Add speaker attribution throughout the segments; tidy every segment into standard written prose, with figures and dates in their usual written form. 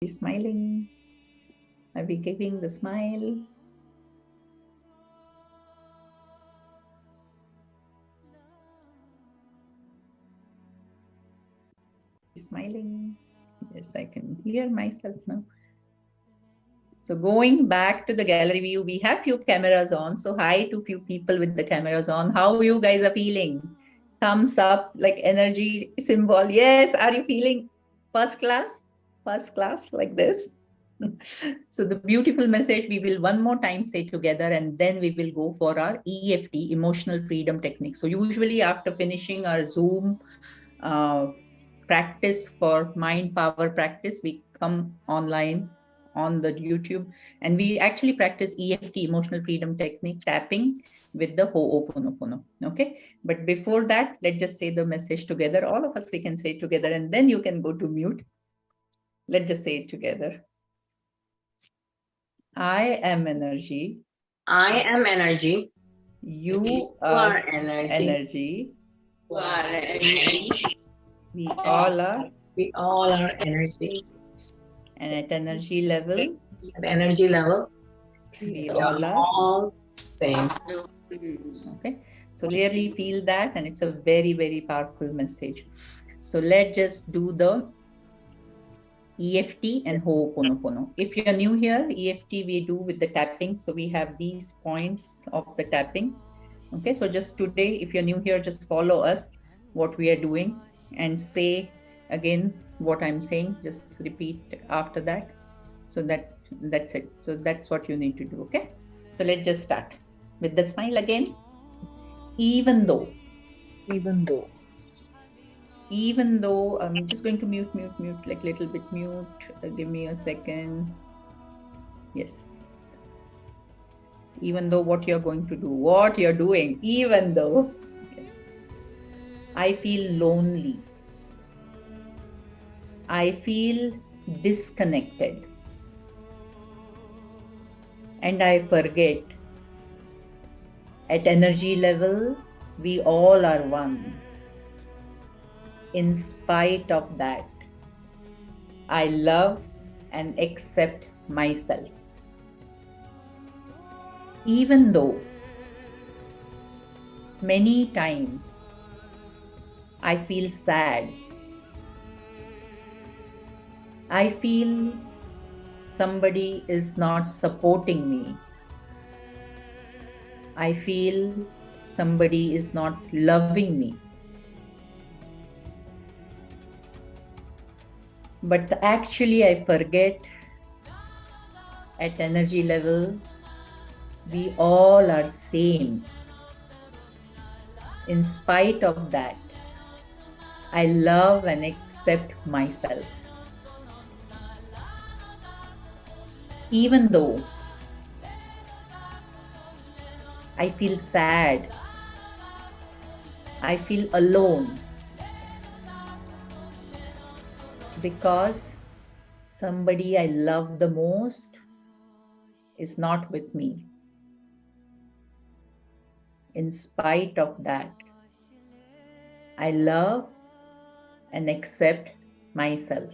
Speaker 1: we smiling? Are we giving the smile? Smiling. Yes, I can hear myself now. So going back to the gallery view, we have few cameras on. So hi to few people with the cameras on. How you guys are feeling? Thumbs up, like energy symbol. Yes, are you feeling first class? First class like this? So the beautiful message we will one more time say together, and then we will go for our EFT, emotional freedom technique. So usually after finishing our Zoom practice for mind power practice, we come online on the YouTube, and we actually practice EFT, emotional freedom technique, tapping with the Ho'oponopono. Okay, but before that, let's just say the message together. All of us, we can say it together, and then you can go to mute. Let's just say it together. I am energy.
Speaker 2: I am energy.
Speaker 1: You
Speaker 2: are
Speaker 1: are
Speaker 2: energy.
Speaker 1: energy.
Speaker 2: You are energy.
Speaker 1: We all are.
Speaker 2: We all are energy.
Speaker 1: And at energy level,
Speaker 2: At energy level,
Speaker 1: we all are
Speaker 2: all same.
Speaker 1: Okay, so really feel that, and it's a very, very powerful message. So let's just do the EFT and Ho'oponopono. If you're new here, EFT we do with the tapping. So we have these points of the tapping. Okay, so just today, if you're new here, just follow us, what we are doing, and say again what I'm saying. Just repeat after that. So that's it. So that's what you need to do. Okay, so let's just start with the smile again. Even though, I'm just going to mute, like little bit mute. Give me a second. Yes. Even though what you're going to do, what you're doing, even though I feel lonely, I feel disconnected, and I forget at energy level, we all are one. In spite of that, I love and accept myself. Even though many times I feel sad, I feel somebody is not supporting me, I feel somebody is not loving me. But actually, I forget at energy level, we all are same. In spite of that, I love and accept myself. Even though I feel sad, I feel alone, because somebody I love the most is not with me. In spite of that, I love and accept myself.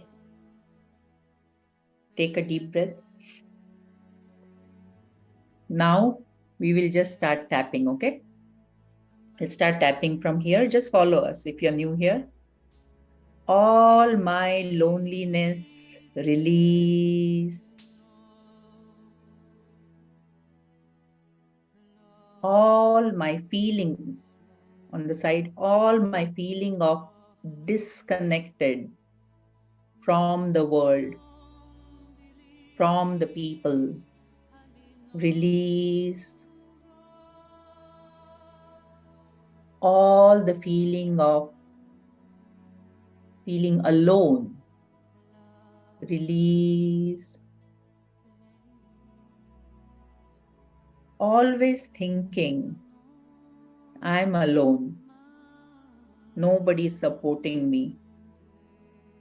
Speaker 1: Take a deep breath. Now we will just start tapping, okay? Let's start tapping from here. Just follow us if you're new here. All my loneliness release. All my feeling on the side, all my feeling of disconnected from the world, from the people, release. All the feeling of feeling alone, release. Always thinking, I'm alone, nobody is supporting me,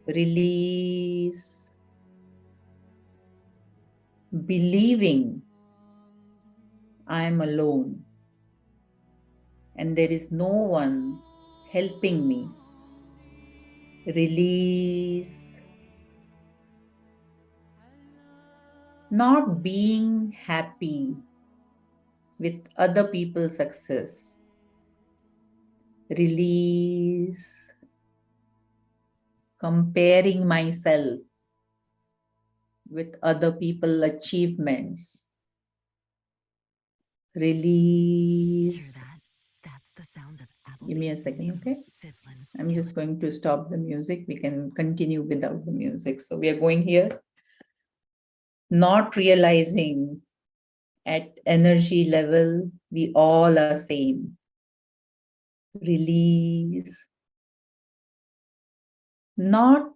Speaker 1: release. Believing I'm alone and there is no one helping me, release. not being happy with other people's success. Release comparing myself with other people's achievements. Release.
Speaker 3: That's the sound of
Speaker 1: Give me a second, okay? I'm just going to stop the music. We can continue without the music. So we are going here. Not realizing at energy level, we all are same. Release. Not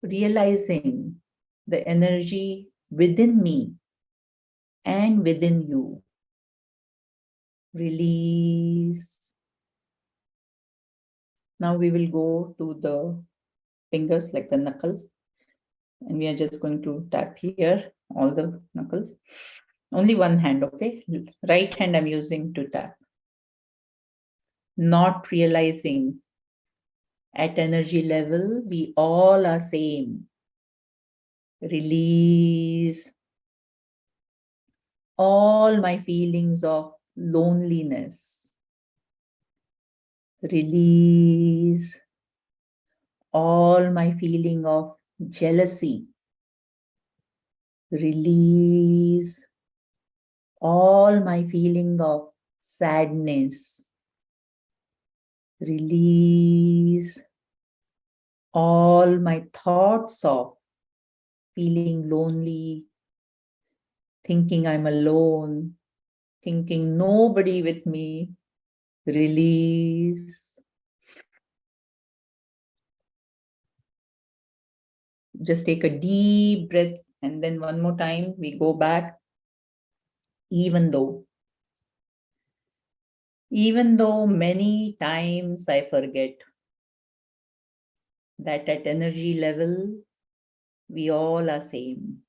Speaker 1: realizing the energy within me and within you. Release. Now we will go to the fingers like the knuckles. And we are just going to tap here, all the knuckles. Only one hand, okay? Right hand I'm using to tap. Not realizing at energy level, we all are same. Release all my feelings of loneliness. Release all my feeling of jealousy. Release all my feeling of sadness. Release all my thoughts of feeling lonely, thinking I'm alone, thinking nobody with me. Release. Just take a deep breath and then one more time we go back. Even though many times I forget that at energy level, we all are same.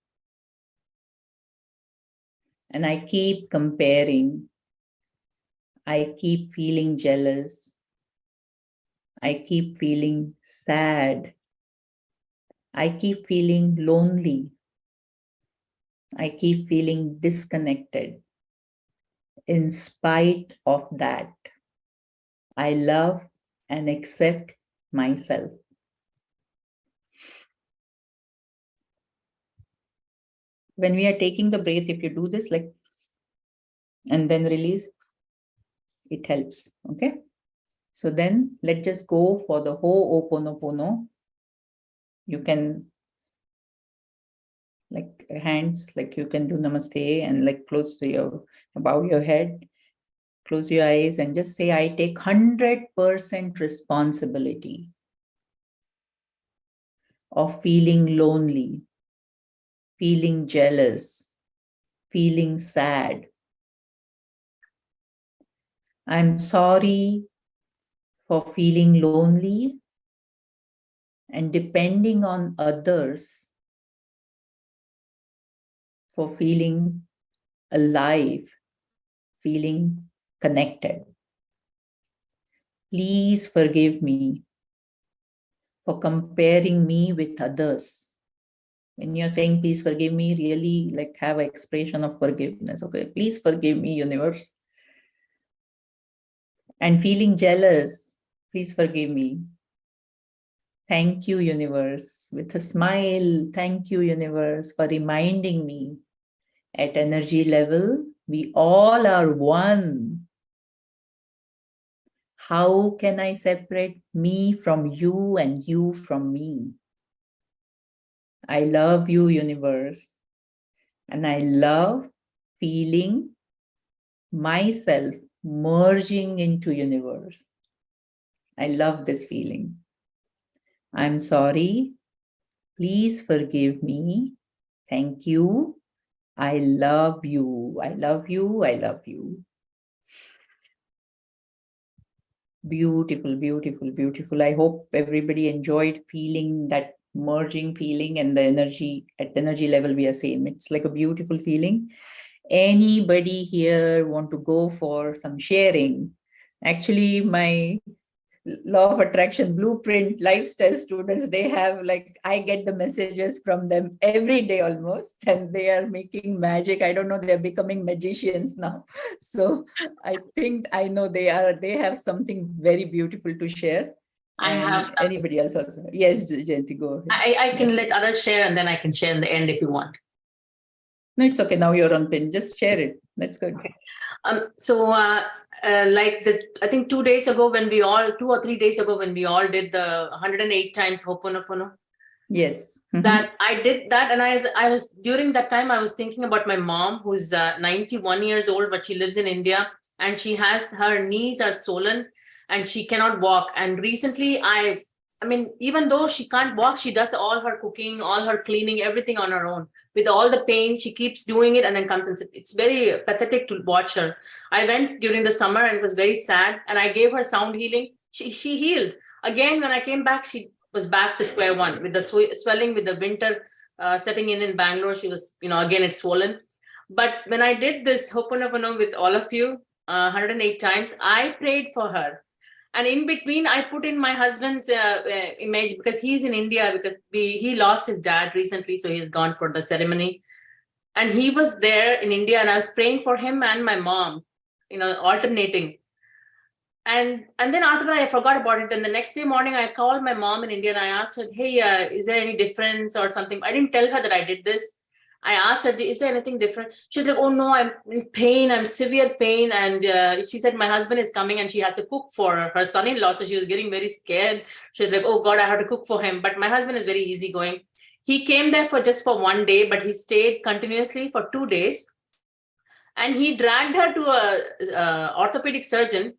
Speaker 1: And I keep comparing. I keep feeling jealous. I keep feeling sad. I keep feeling lonely. I keep feeling disconnected. In spite of that, I love and accept myself. When we are taking the breath, if you do this like, and then release, it helps, okay? So then let's just go for the Ho'oponopono. You can like hands, like you can do namaste and like close to your, bow your head, close your eyes and just say, I take 100% responsibility of feeling lonely, feeling jealous, feeling sad. I'm sorry for feeling lonely and depending on others for feeling alive, feeling connected. Please forgive me for comparing me with others. When you're saying, please forgive me, really like have an expression of forgiveness. Okay, please forgive me, universe. And feeling jealous, please forgive me. Thank you, universe. With a smile, thank you, universe, for reminding me at energy level, we all are one. How can I separate me from you and you from me? I love you, universe. And I love feeling myself merging into universe. I love this feeling. I'm sorry. Please forgive me. Thank you. I love you. I love you. I love you. Beautiful, beautiful, beautiful. I hope everybody enjoyed feeling that merging feeling and the energy at energy level we are same. It's like a beautiful feeling. Anybody here want to go for some sharing? Actually, my law of attraction blueprint lifestyle students, they have like, I get the messages from them every day almost, and they are making magic. I don't know, they're becoming magicians now. So I think I know they have something very beautiful to share.
Speaker 2: I
Speaker 1: And
Speaker 2: have something.
Speaker 1: anybody else also? Yes, Jayanti, go ahead.
Speaker 2: I can
Speaker 1: Yes.
Speaker 2: let others share and then I can share in the end if you want.
Speaker 1: No, it's okay. Now you're on pin. Just share it. That's good.
Speaker 2: Okay. I think 2 days ago when 2 or 3 days ago when we all did the 108 times Ho'oponopono,
Speaker 1: Yes.
Speaker 2: that I did that, and I was during that time I was thinking about my mom who's 91 years old, but she lives in India and her knees are swollen and she cannot walk. And recently I mean, even though she can't walk, she does all her cooking, all her cleaning, everything on her own. With all the pain, she keeps doing it and then comes and sits. It's very pathetic to watch her. I went during the summer and it was very sad. And I gave her sound healing. She healed. Again, when I came back, she was back to square one with the swelling, with the winter setting in Bangalore. She was, again, it's swollen. But when I did this Ho'oponopono with all of you, 108 times, I prayed for her. And in between, I put in my husband's image because he's in India, because he lost his dad recently. So he's gone for the ceremony. And he was there in India and I was praying for him and my mom, alternating. And then after that, I forgot about it. Then the next day morning, I called my mom in India and I asked her, hey, is there any difference or something? I didn't tell her that I did this. I asked her, is there anything different? She was like, oh no, I'm in pain. I'm severe pain. And she said, my husband is coming and she has to cook for her son-in-law. So she was getting very scared. She was like, oh God, I have to cook for him. But my husband is very easygoing. He came there just for 1 day, but he stayed continuously for 2 days. And he dragged her to a orthopedic surgeon.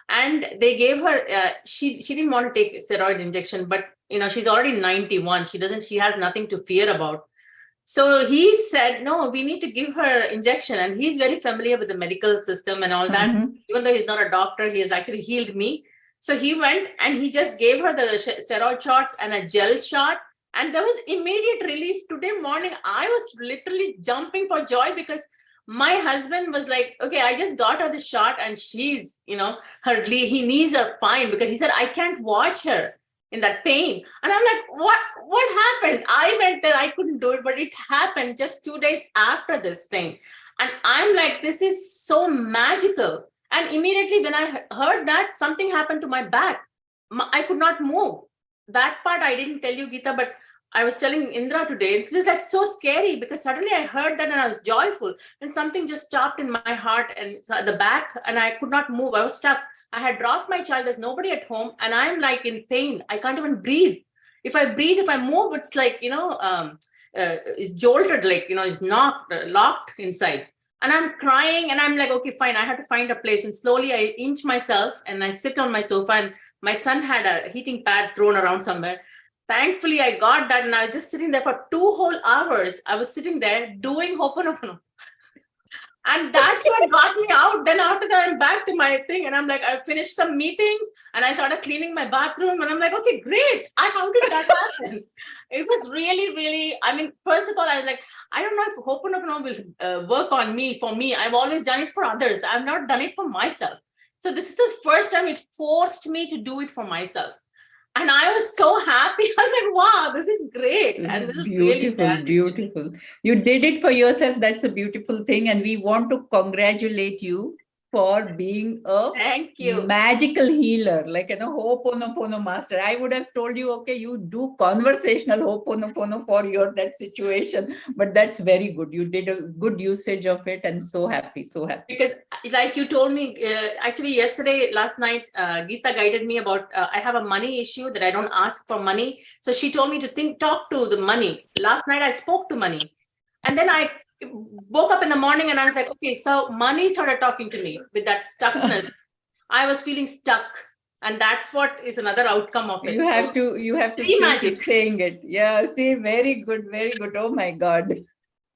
Speaker 2: And they gave her, she didn't want to take steroid injection, but she's already 91. She has nothing to fear about. So he said, no, we need to give her injection. And he's very familiar with the medical system and all that. Even though he's not a doctor, he has actually healed me. So he went and he just gave her the steroid shots and a gel shot. And there was immediate relief. Today morning, I was literally jumping for joy because my husband was like, okay, I just got her the shot and she's, her knees are fine, because he said, I can't watch her in that pain. And I'm like, what happened? I went there, I couldn't do it, but it happened just 2 days after this thing. And I'm like, this is so magical. And immediately when I heard that, something happened to my back. I could not move. That part I didn't tell you, Geeta, but I was telling Indra today, it's just like so scary because suddenly I heard that and I was joyful. And something just stopped in my heart and the back, and I could not move. I was stuck. I had dropped my child. There's nobody at home. And I'm like in pain. I can't even breathe. If I breathe, if I move, it's like, it's jolted, like, it's locked inside. And I'm crying and I'm like, okay, fine. I have to find a place. And slowly I inch myself and I sit on my sofa, and my son had a heating pad thrown around somewhere. Thankfully, I got that, and I was just sitting there for 2 whole hours. I was sitting there doing Ho'oponopono. And that's what got me out. Then after that, I'm back to my thing. And I'm like, I finished some meetings and I started cleaning my bathroom. And I'm like, okay, great. How did that happen? It was really, really, I mean, first of all, I was like, I don't know if Ho'oponopono will work on me, for me. I've always done it for others. I've not done it for myself. So this is the first time it forced me to do it for myself. And I was so happy. I was like, wow, this is great. And this is
Speaker 1: beautiful,
Speaker 2: really
Speaker 1: beautiful. You did it for yourself. That's a beautiful thing. And we want to congratulate you for being a
Speaker 2: Thank you.
Speaker 1: magical healer, like Ho'oponopono master. I would have told you, okay, you do conversational Ho'oponopono for that situation, but that's very good. You did a good usage of it, and so happy, so happy.
Speaker 2: Because like you told me, actually last night, Geeta guided me about, I have a money issue that I don't ask for money. So she told me to talk to the money. Last night I spoke to money, and then I woke up in the morning and I was like, okay, so money started talking to me with that stuckness. I was feeling stuck. And that's what is another outcome of it.
Speaker 1: You have to still keep saying it. Yeah, see, very good, very good. Oh my God.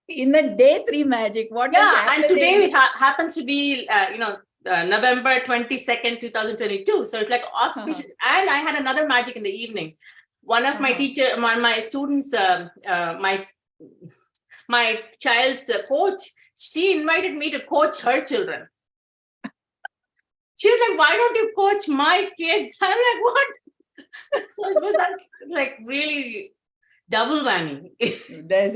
Speaker 1: In a day 3 magic, what is happening?
Speaker 2: And today it happens to be, November 22nd, 2022. So it's like auspicious. And I had another magic in the evening. One of my my students, my child's coach, she invited me to coach her children. She was like, why don't you coach my kids? I'm like, what? So it was like really double whammy.
Speaker 1: There's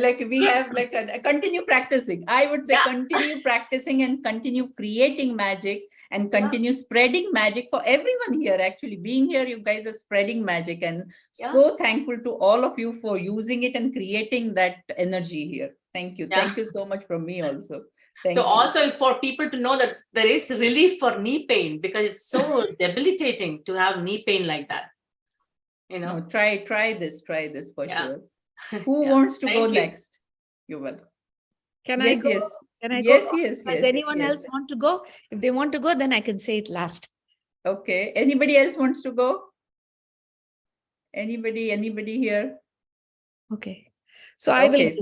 Speaker 1: like we have like a continue practicing. I would say
Speaker 2: Yeah.
Speaker 1: continue practicing and continue creating magic and
Speaker 2: Yeah.
Speaker 1: continue spreading magic for everyone here. Actually, being here, you guys are spreading magic, and
Speaker 2: Yeah.
Speaker 1: so thankful to all of you for using it and creating that energy here. Thank you.
Speaker 2: Yeah.
Speaker 1: Thank you so much from me also. Thank
Speaker 2: So
Speaker 1: you.
Speaker 2: also for people to know that there is relief for knee pain, because it's so debilitating to have knee pain like that. You know.
Speaker 1: No, try this for
Speaker 2: Yeah.
Speaker 1: sure. Who
Speaker 2: Yeah.
Speaker 1: wants to
Speaker 2: Thank
Speaker 1: go
Speaker 2: you.
Speaker 1: next? You're welcome.
Speaker 4: Can I
Speaker 1: Yes,
Speaker 4: go?
Speaker 1: yes.
Speaker 4: Can I
Speaker 1: Yes,
Speaker 4: go?
Speaker 1: yes,
Speaker 4: Does
Speaker 1: yes,
Speaker 4: anyone
Speaker 1: yes.
Speaker 4: else want to go? If they want to go, then I can say it last.
Speaker 1: Okay. Anybody else wants to go? Anybody here?
Speaker 4: Okay. So I will.
Speaker 1: Okay.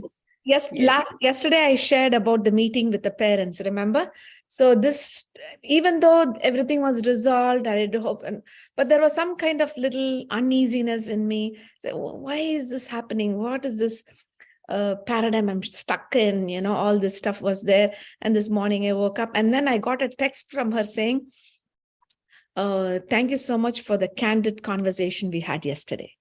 Speaker 4: Yes,
Speaker 1: Yes.
Speaker 4: yesterday I shared about the meeting with the parents, remember? So this, even though everything was resolved, I had hope, but there was some kind of little uneasiness in me. So why is this happening? What is this paradigm I'm stuck in? You know, all this stuff was there. And this morning I woke up and then I got a text from her saying, thank you so much for the candid conversation we had yesterday.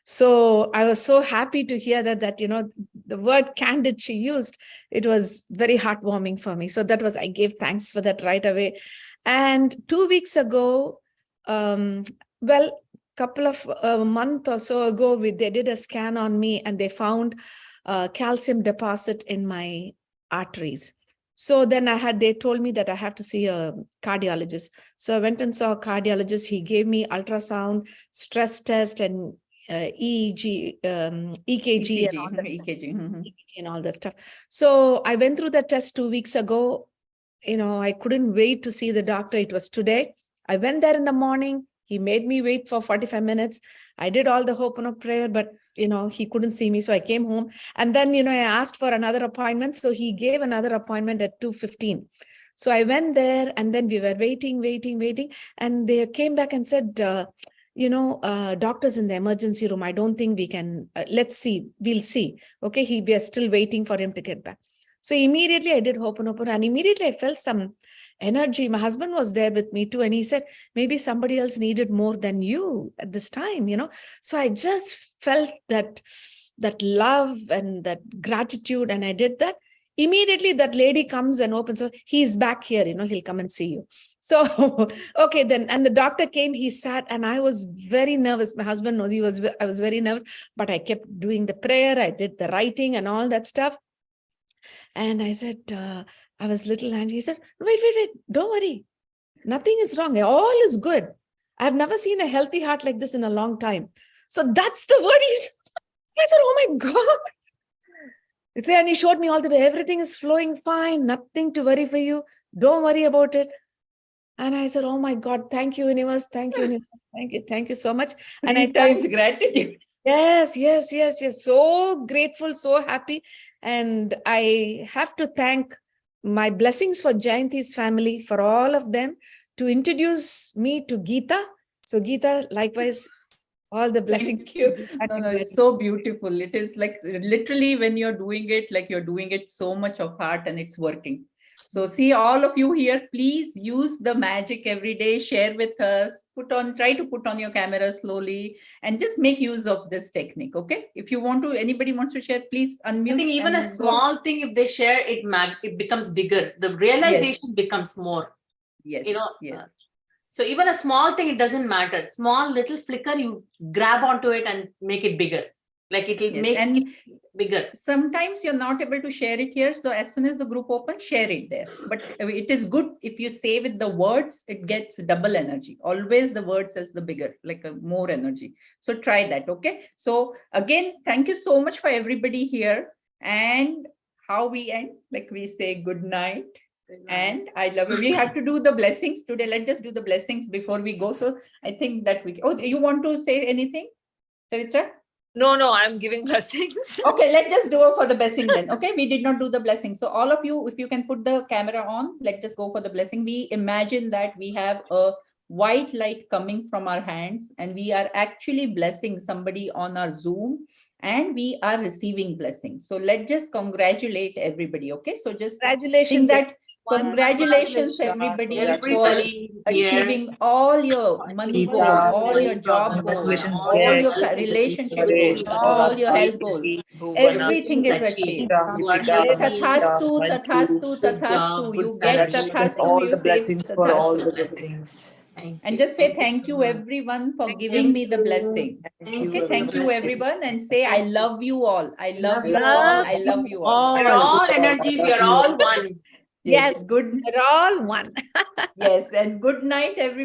Speaker 4: So I was so happy to hear that, you know, the word candid she used, it was very heartwarming for me. So that was, I gave thanks for that right away. And 2 weeks ago, couple of a month or so ago, they did a scan on me and they found calcium deposit in my arteries. So then they told me that I have to see a cardiologist. So I went and saw a cardiologist. He gave me ultrasound, stress test, and EEG, EKG, and all that stuff. EKG and all that stuff. So I went through the test 2 weeks ago. You know, I couldn't wait to see the doctor. It was today. I went there in the morning. He made me wait for 45 minutes. I did all the Ho'oponopono prayer, but, you know, he couldn't see me. So I came home. And then, you know, I asked for another appointment. So he gave another appointment at 2:15. So I went there and then we were waiting. And they came back and said, doctor's in the emergency room. I don't think we can, let's see, we'll see. Okay, we are still waiting for him to get back. So immediately I did Ho'oponopono and immediately I felt some energy. My husband was there with me too. And he said, maybe somebody else needed more than you at this time, you know. So I just felt that love and that gratitude. And I did that. Immediately that lady comes and opens. So he's back here, you know, he'll come and see you. So, okay, then, and the doctor came, he sat, and I was very nervous. My husband knows I was very nervous, but I kept doing the prayer. I did the writing and all that stuff. And I said, I was little, and he said, wait, don't worry. Nothing is wrong. All is good. I've never seen a healthy heart like this in a long time. So that's the word he said. I said, oh my God. And he showed me all the way. Everything is flowing fine. Nothing to worry for you. Don't worry about it. And I said, oh my God, thank you, universe. Thank you, universe. Thank you so much. And I
Speaker 1: times gratitude.
Speaker 4: Yes. So grateful, so happy. And I have to thank my blessings for Jayanti's family, for all of them, to introduce me to Geeta. So Geeta, likewise, all the blessings.
Speaker 1: Thank you. No, it's so beautiful. It is like literally when you're doing it, like you're doing it so much of heart and it's working. So see, all of you here, please use the magic every day, share with us, try to put on your camera slowly and just make use of this technique. Okay. If you want to, anybody wants to share, please unmute.
Speaker 2: I think even a small thing, if they share it, it becomes bigger. The realization becomes more.
Speaker 1: Yes.
Speaker 2: You know,
Speaker 1: yes.
Speaker 2: So even a small thing, it doesn't matter. Small little flicker, you grab onto it and make it bigger. Like it will make it bigger.
Speaker 1: Sometimes you're not able to share it here. So as soon as the group opens, share it there. But it is good if you say with the words, it gets double energy. Always the word says the bigger, like more energy. So try that. Okay. So again, thank you so much for everybody here. And how we end, like we say good night. And I love it. We have to do the blessings today. Let's just do the blessings before we go. So I think that you want to say anything, Charitra?
Speaker 5: No, I'm giving blessings.
Speaker 1: Okay, let's just do it for the blessing then. Okay, we did not do the blessing. So all of you, if you can put the camera on, let's just go for the blessing. We imagine that we have a white light coming from our hands and we are actually blessing somebody on our Zoom and we are receiving blessings. So let's just congratulate everybody. Okay, so just
Speaker 4: congratulations.
Speaker 1: think that Congratulations, everybody, for
Speaker 2: Everybody here.
Speaker 1: achieving all your money goal, all your job goals, all your relationship goals, all your health goals. Everything is achieved. Tathastu, tathastu, tathastu. You get tathastu, you say tathastu. And just say thank you, everyone, for giving me the blessing. Okay, thank you, everyone, and say I love you all. I love you all. I love you all.
Speaker 2: We're all energy. We are all one.
Speaker 4: Yes,
Speaker 1: Good.
Speaker 4: we're all one.
Speaker 1: Yes, and good night, everybody.